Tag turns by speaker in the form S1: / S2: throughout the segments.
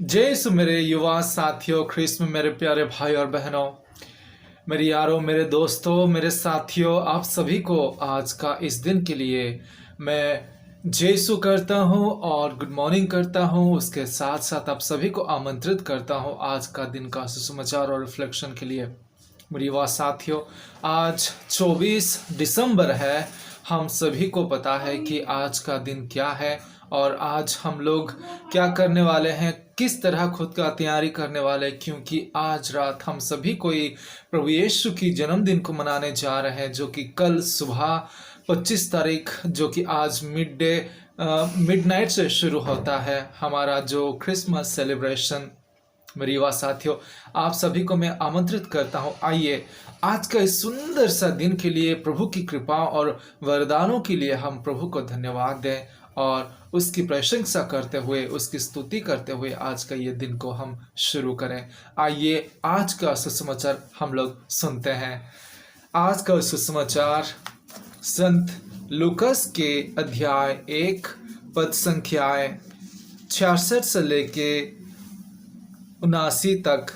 S1: जय यीशु मेरे युवा साथियों, ख्रिस्त में मेरे प्यारे भाई और बहनों, मेरे यारों, मेरे दोस्तों, मेरे साथियों, आप सभी को आज का इस दिन के लिए मैं जय यीशु करता हूं और गुड मॉर्निंग करता हूं। उसके साथ साथ आप सभी को आमंत्रित करता हूं आज का दिन का सुसमाचार और रिफ्लेक्शन के लिए। मेरे युवा साथियों, आज 24 दिसंबर है। हम सभी को पता है कि आज का दिन क्या है और आज हम लोग क्या करने वाले हैं, किस तरह खुद का तैयारी करने वाले, क्योंकि आज रात हम सभी कोई प्रभु यीशु की जन्मदिन को मनाने जा रहे हैं, जो कि कल सुबह 25 तारीख, जो कि आज मिडनाइट से शुरू होता है हमारा जो क्रिसमस सेलिब्रेशन। मेरे युवा साथियों, आप सभी को मैं आमंत्रित करता हूं, आइए आज का इस सुंदर सा दिन के लिए, प्रभु की कृपा और वरदानों के लिए हम प्रभु को धन्यवाद दें और उसकी प्रशंसा करते हुए, उसकी स्तुति करते हुए आज का ये दिन को हम शुरू करें। आइए आज का सुसमाचार हम लोग सुनते हैं। आज का सुसमाचार संत लूकस के अध्याय 1 पद संख्याएं 66 से लेके 79 तक,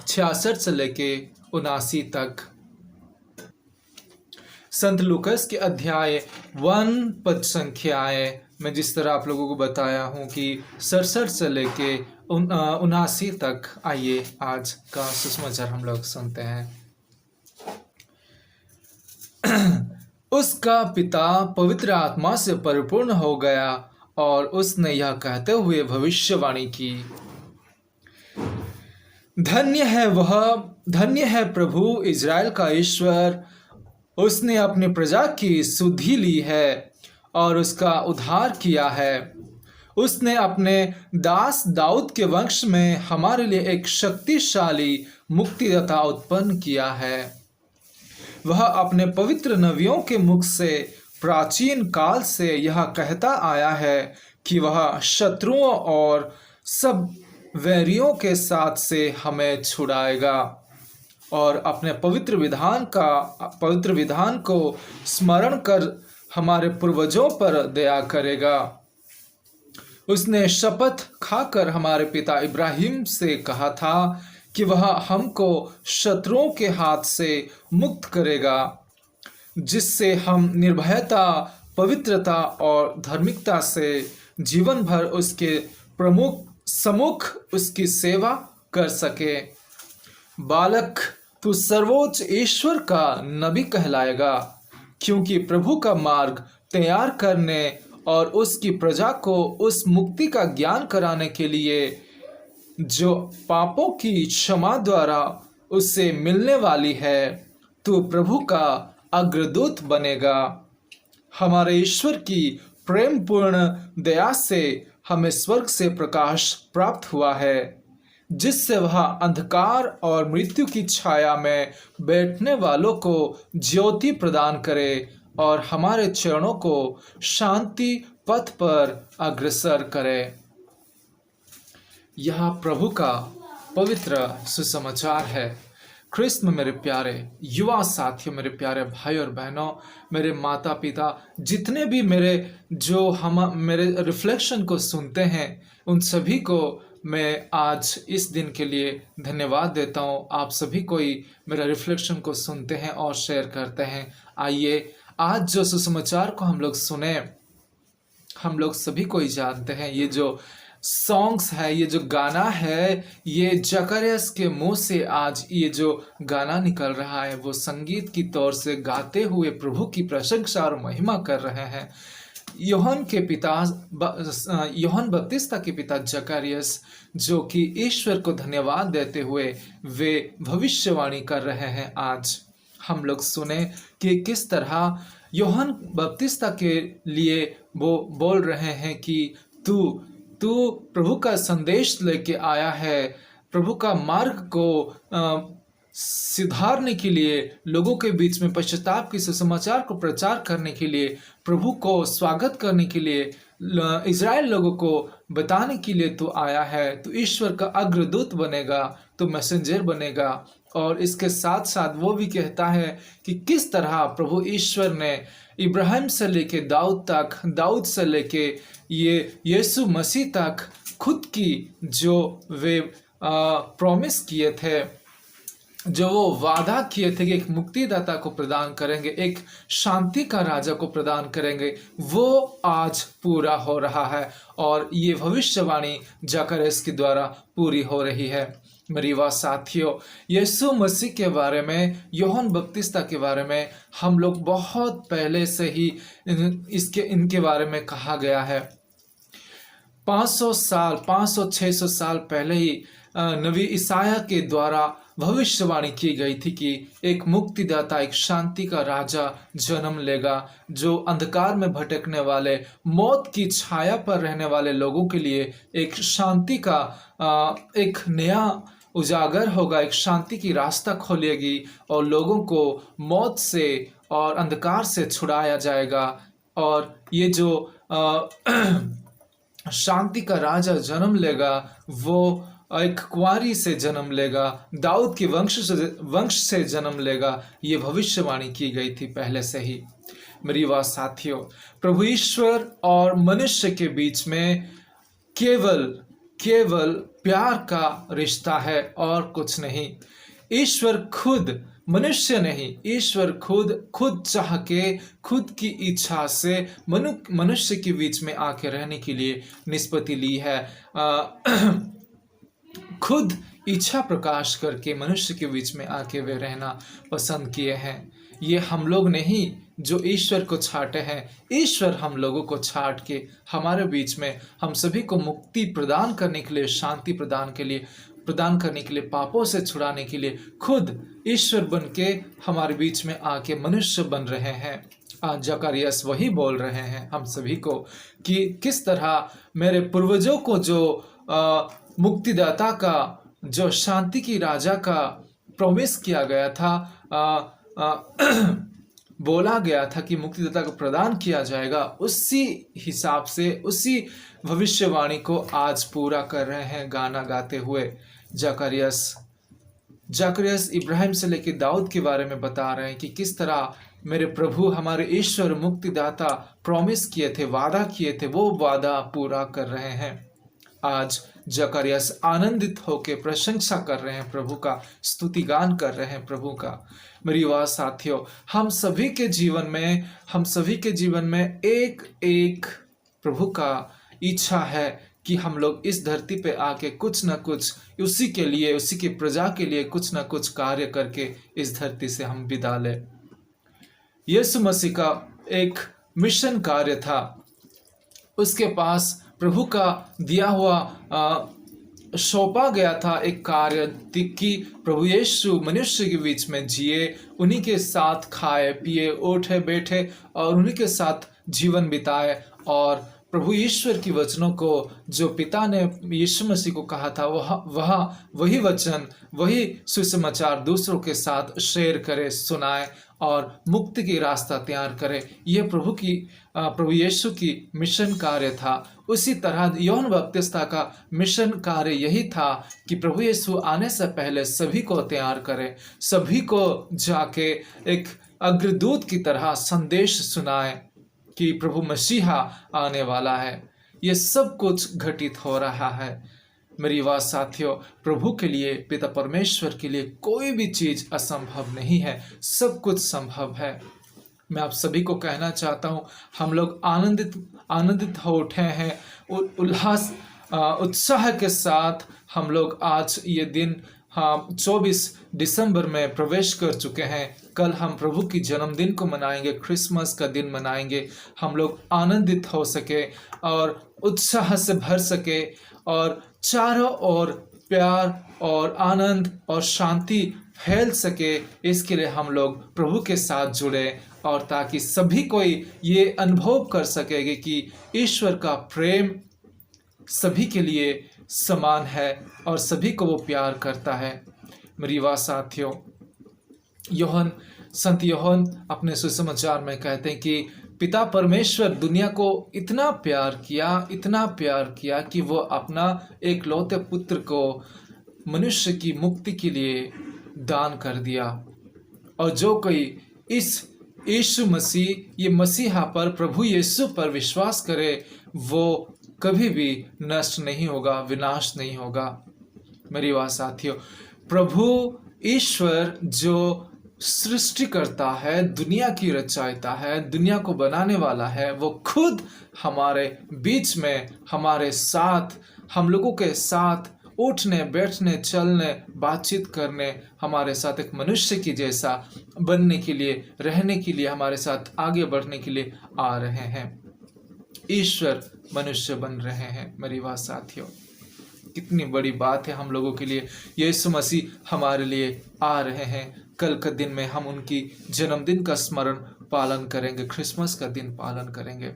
S1: 66 से लेके 79 तक। संत लूकस के अध्याय 1 पद संख्याएं मैं जिस तरह आप लोगों को बताया हूं कि 67 से लेके 79 तक। आइए आज का सुसमाचार हम लोग सुनते हैं। उसका पिता पवित्र आत्मा से परिपूर्ण हो गया और उसने यह कहते हुए भविष्यवाणी की, धन्य है प्रभु इज़राइल का ईश्वर। उसने अपनी प्रजा की सुधि ली है और उसका उद्धार किया है। उसने अपने दास दाऊद के वंश में हमारे लिए एक शक्तिशाली मुक्तिदाता उत्पन्न किया है। वह अपने पवित्र नबियों के मुख से प्राचीन काल से यह कहता आया है कि वह शत्रुओं और सब वैरियों के साथ से हमें छुड़ाएगा और अपने पवित्र विधान को स्मरण कर हमारे पूर्वजों पर दया करेगा। उसने शपथ खाकर हमारे पिता इब्राहिम से कहा था कि वह हमको शत्रुओं के हाथ से मुक्त करेगा, जिससे हम निर्भयता, पवित्रता और धार्मिकता से जीवन भर उसके सम्मुख उसकी सेवा कर सके। बालक, तू सर्वोच्च ईश्वर का नबी कहलाएगा, क्योंकि प्रभु का मार्ग तैयार करने और उसकी प्रजा को उस मुक्ति का ज्ञान कराने के लिए जो पापों की क्षमा द्वारा उससे मिलने वाली है, तू प्रभु का अग्रदूत बनेगा। हमारे ईश्वर की प्रेमपूर्ण दया से हमें स्वर्ग से प्रकाश प्राप्त हुआ है, जिससे वह अंधकार और मृत्यु की छाया में बैठने वालों को ज्योति प्रदान करे और हमारे चरणों को शांति पथ पर अग्रसर करे। यह प्रभु का पवित्र सुसमाचार है। ख्रिस्त में मेरे प्यारे युवा साथियों, मेरे प्यारे भाई और बहनों, मेरे माता पिता, जितने भी मेरे रिफ्लेक्शन को सुनते हैं, उन सभी को मैं आज इस दिन के लिए धन्यवाद देता हूँ। आप सभी कोई मेरा रिफ्लेक्शन को सुनते हैं और शेयर करते हैं। आइए आज जो सुसमाचार को हम लोग सुने, हम लोग सभी कोई जानते हैं, ये जो सॉन्ग्स है, ये जो गाना है, ये जकरियस के मुंह से आज ये जो गाना निकल रहा है, वो संगीत की तौर से गाते हुए प्रभु की प्रशंसा और महिमा कर रहे हैं। यूहन्ना बपतिस्ता के पिता जकरियस, जो कि ईश्वर को धन्यवाद देते हुए वे भविष्यवाणी कर रहे हैं। आज हम लोग सुने कि किस तरह यूहन्ना बपतिस्ता के लिए वो बोल रहे हैं कि तू प्रभु का संदेश लेके आया है, प्रभु का मार्ग को सुधारने के लिए, लोगों के बीच में पश्चाताप के सुसमाचार को प्रचार करने के लिए, प्रभु को स्वागत करने के लिए, इज़राइल लोगों को बताने के लिए तू आया है। तू ईश्वर का अग्रदूत बनेगा, तू मैसेंजर बनेगा। और इसके साथ साथ वो भी कहता है कि किस तरह प्रभु ईश्वर ने इब्राहिम से लेके दाऊद तक, दाऊद से लेके ये यीशु मसीह तक खुद की जो वे प्रॉमिस किए थे, जो वो वादा किए थे कि एक मुक्तिदाता को प्रदान करेंगे, एक शांति का राजा को प्रदान करेंगे, वो आज पूरा हो रहा है और ये भविष्यवाणी जकरयास के द्वारा पूरी हो रही है। मेरी वाह साथियों, यीशु मसीह के बारे में, यूहन्ना बपतिस्ता के बारे में हम लोग बहुत पहले से ही इनके बारे में कहा गया है। 500-600 साल पहले ही नबी ईसाया के द्वारा भविष्यवाणी की गई थी कि एक मुक्तिदाता, एक शांति का राजा जन्म लेगा, जो अंधकार में भटकने वाले, मौत की छाया पर रहने वाले लोगों के लिए एक शांति का एक नया उजागर होगा, एक शांति की रास्ता खोलेगी और लोगों को मौत से और अंधकार से छुड़ाया जाएगा। और ये जो शांति का राजा जन्म लेगा, वो एक कुंवारी से जन्म लेगा, दाऊद के वंश से जन्म लेगा। ये भविष्यवाणी की गई थी पहले से ही। मेरी वाह साथियों, प्रभु ईश्वर और मनुष्य के बीच में केवल प्यार का रिश्ता है और कुछ नहीं। ईश्वर खुद, मनुष्य नहीं, ईश्वर खुद चाह के, खुद की इच्छा से मनुष्य के बीच में आके रहने के लिए निष्पत्ति ली है। खुद इच्छा प्रकाश करके मनुष्य के बीच में आके वे रहना पसंद किए हैं। ये हम लोग नहीं जो ईश्वर को छाटे हैं, ईश्वर हम लोगों को छाट के हमारे बीच में हम सभी को मुक्ति प्रदान करने के लिए, शांति प्रदान करने के लिए, पापों से छुड़ाने के लिए खुद ईश्वर बन के हमारे बीच में आके मनुष्य बन रहे हैं। आज जकरयास वही बोल रहे हैं हम सभी को कि किस तरह मेरे पूर्वजों को जो मुक्तिदाता का, जो शांति की राजा का प्रॉमिस किया गया था, बोला गया था कि मुक्तिदाता को प्रदान किया जाएगा, उसी हिसाब से, उसी भविष्यवाणी को आज पूरा कर रहे हैं गाना गाते हुए। जकरयास इब्राहिम से लेकर दाऊद के बारे में बता रहे हैं कि किस तरह मेरे प्रभु, हमारे ईश्वर मुक्तिदाता प्रॉमिस किए थे, वादा किए थे, वो वादा पूरा कर रहे हैं। आज जकरयास आनंदित होकर प्रशंसा कर रहे हैं प्रभु का, स्तुतिगान कर रहे हैं प्रभु का। मेरी वाह साथियों, हम सभी के जीवन में एक प्रभु का इच्छा है कि हम लोग इस धरती पे आके कुछ न कुछ उसी के लिए, उसी की प्रजा के लिए कुछ न कुछ कार्य करके इस धरती से हम विदा लें। यीशु मसीह का एक मिशन कार्य था, उसके पास प्रभु का दिया हुआ सौंपा गया था एक कार्य कि प्रभु यीशु मनुष्य के बीच में जिए, उन्हीं के साथ खाए पिए, उठे बैठे और उन्हीं के साथ जीवन बिताए और प्रभु ईश्वर की वचनों को जो पिता ने यीशु मसीह को कहा था वही वचन, वही सुसमाचार दूसरों के साथ शेयर करे, सुनाए और मुक्ति की रास्ता तैयार करे। यह प्रभु यीशु की मिशन कार्य था। उसी तरह यूहन्ना बपतिस्ता का मिशन कार्य यही था कि प्रभु यीशु आने से पहले सभी को तैयार करे, सभी को जाके एक अग्रदूत की तरह संदेश सुनाए कि प्रभु मसीहा आने वाला है। ये सब कुछ घटित हो रहा है। मेरी वाह साथियों, प्रभु के लिए, पिता परमेश्वर के लिए कोई भी चीज असंभव नहीं है, सब कुछ संभव है। मैं आप सभी को कहना चाहता हूँ, हम लोग आनंदित हो उठे हैं, उल्लास उत्साह के साथ हम लोग आज ये दिन 24 दिसंबर में प्रवेश कर चुके हैं। कल हम प्रभु की जन्मदिन को मनाएंगे, क्रिसमस का दिन मनाएंगे। हम लोग आनंदित हो सके और उत्साह से भर सके और चारों ओर प्यार और आनंद और शांति फैल सके, इसके लिए हम लोग प्रभु के साथ जुड़े और ताकि सभी कोई ये अनुभव कर सकेंगे कि ईश्वर का प्रेम सभी के लिए समान है और सभी को वो प्यार करता है। मेरी वाह साथियों, संत यूहन्ना अपने सुसमाचार में कहते हैं कि पिता परमेश्वर दुनिया को इतना प्यार किया कि वो अपना एकलौते पुत्र को मनुष्य की मुक्ति के लिए दान कर दिया। और जो कोई इस यीशु मसीह, ये मसीहा पर, प्रभु यीशु पर विश्वास करे, वो कभी भी नष्ट नहीं होगा, विनाश नहीं होगा। मेरी बात साथियों, प्रभु ईश्वर जो सृष्टि करता है, दुनिया की रचयिता है, दुनिया को बनाने वाला है, वो खुद हमारे बीच में, हमारे साथ, हम लोगों के साथ उठने, बैठने, चलने, बातचीत करने, हमारे साथ एक मनुष्य की जैसा बनने के लिए, रहने के लिए, हमारे साथ आगे बढ़ने के लिए आ रहे हैं। ईश्वर मनुष्य बन रहे हैं। मेरी बात साथियों, कितनी बड़ी बात है हम लोगों के लिए। यीशु मसीह हमारे लिए आ रहे हैं। कल के दिन में हम उनकी जन्मदिन का स्मरण पालन करेंगे, क्रिसमस का दिन पालन करेंगे।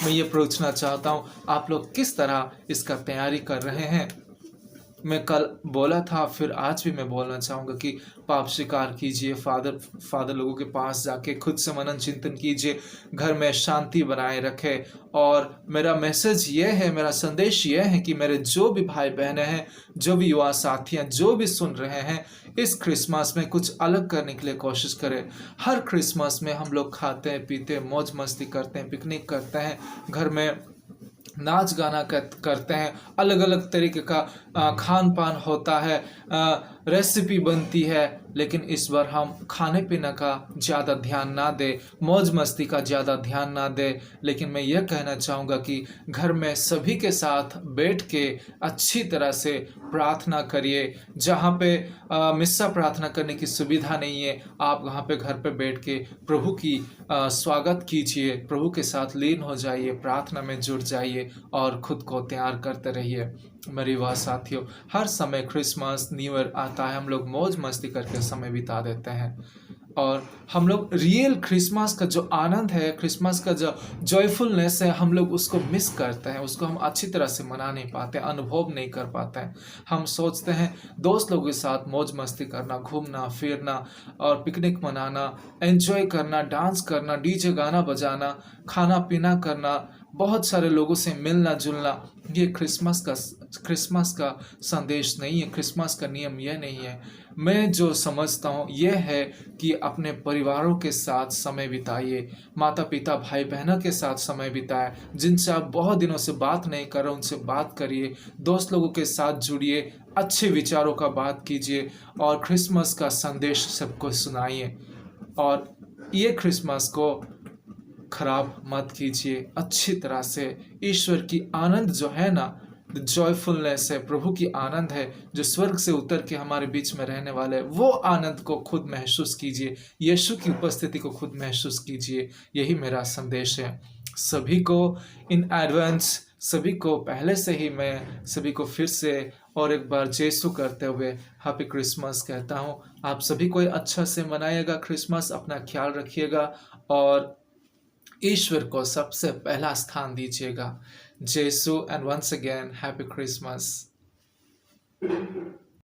S1: मैं ये पूछना चाहता हूँ, आप लोग किस तरह इसका तैयारी कर रहे हैं? मैं कल बोला था, फिर आज भी मैं बोलना चाहूँगा कि पाप स्वीकार कीजिए, फादर लोगों के पास जाके खुद से मनन चिंतन कीजिए, घर में शांति बनाए रखें। और मेरा मैसेज ये है, मेरा संदेश ये है कि मेरे जो भी भाई बहनें हैं, जो भी युवा साथी हैं, जो भी सुन रहे हैं, इस क्रिसमस में कुछ अलग करने के लिए कोशिश करें। हर क्रिसमस में हम लोग खाते हैं, पीते हैं, मौज मस्ती करते हैं, पिकनिक करते हैं, घर में नाच गाना करते हैं, अलग अलग तरीके का खान पान होता है, रेसिपी बनती है। लेकिन इस बार हम खाने पीने का ज़्यादा ध्यान ना दें, मौज मस्ती का ज़्यादा ध्यान ना दें। लेकिन मैं ये कहना चाहूँगा कि घर में सभी के साथ बैठ के अच्छी तरह से प्रार्थना करिए। जहाँ पे मिस्सा प्रार्थना करने की सुविधा नहीं है, आप वहाँ पे घर पे बैठ के प्रभु की स्वागत कीजिए, प्रभु के साथ लीन हो जाइए, प्रार्थना में जुड़ जाइए और खुद को तैयार करते रहिए। मेरी बात साथियों, हर समय क्रिसमस, न्यू ईयर आता है, हम लोग मौज मस्ती करके समय बिता देते हैं और हम लोग रियल क्रिसमस का जो आनंद है, क्रिसमस का जो जॉयफुलनेस है, हम लोग उसको मिस करते हैं, उसको हम अच्छी तरह से मना नहीं पाते, अनुभव नहीं कर पाते हैं। हम सोचते हैं दोस्त लोगों के साथ मौज मस्ती करना, घूमना फिरना और पिकनिक मनाना, एंजॉय करना, डांस करना, डीजे गाना बजाना, खाना पीना करना, बहुत सारे लोगों से मिलना जुलना, ये क्रिसमस का संदेश नहीं है, क्रिसमस का नियम यह नहीं है। मैं जो समझता हूँ यह है कि अपने परिवारों के साथ समय बिताइए, माता पिता भाई बहनों के साथ समय बिताएं, जिनसे आप बहुत दिनों से बात नहीं कर रहे उनसे बात करिए, दोस्त लोगों के साथ जुड़िए, अच्छे विचारों का बात कीजिए और क्रिसमस का संदेश सबको सुनाइए। और ये क्रिसमस को खराब मत कीजिए, अच्छी तरह से ईश्वर की आनंद जो है ना, जॉयफुलनेस है, प्रभु की आनंद है जो स्वर्ग से उतर के हमारे बीच में रहने वाले है, वो आनंद को खुद महसूस कीजिए, यीशु की उपस्थिति को खुद महसूस कीजिए। यही मेरा संदेश है सभी को इन एडवांस, सभी को पहले से ही मैं सभी को फिर से और एक बार जेसु करते हुए हैप्पी क्रिसमस कहता हूँ। आप सभी को अच्छा से मनाइएगा क्रिसमस, अपना ख्याल रखिएगा और ईश्वर को सबसे पहला स्थान दीजिएगा। Jesus and once again happy Christmas.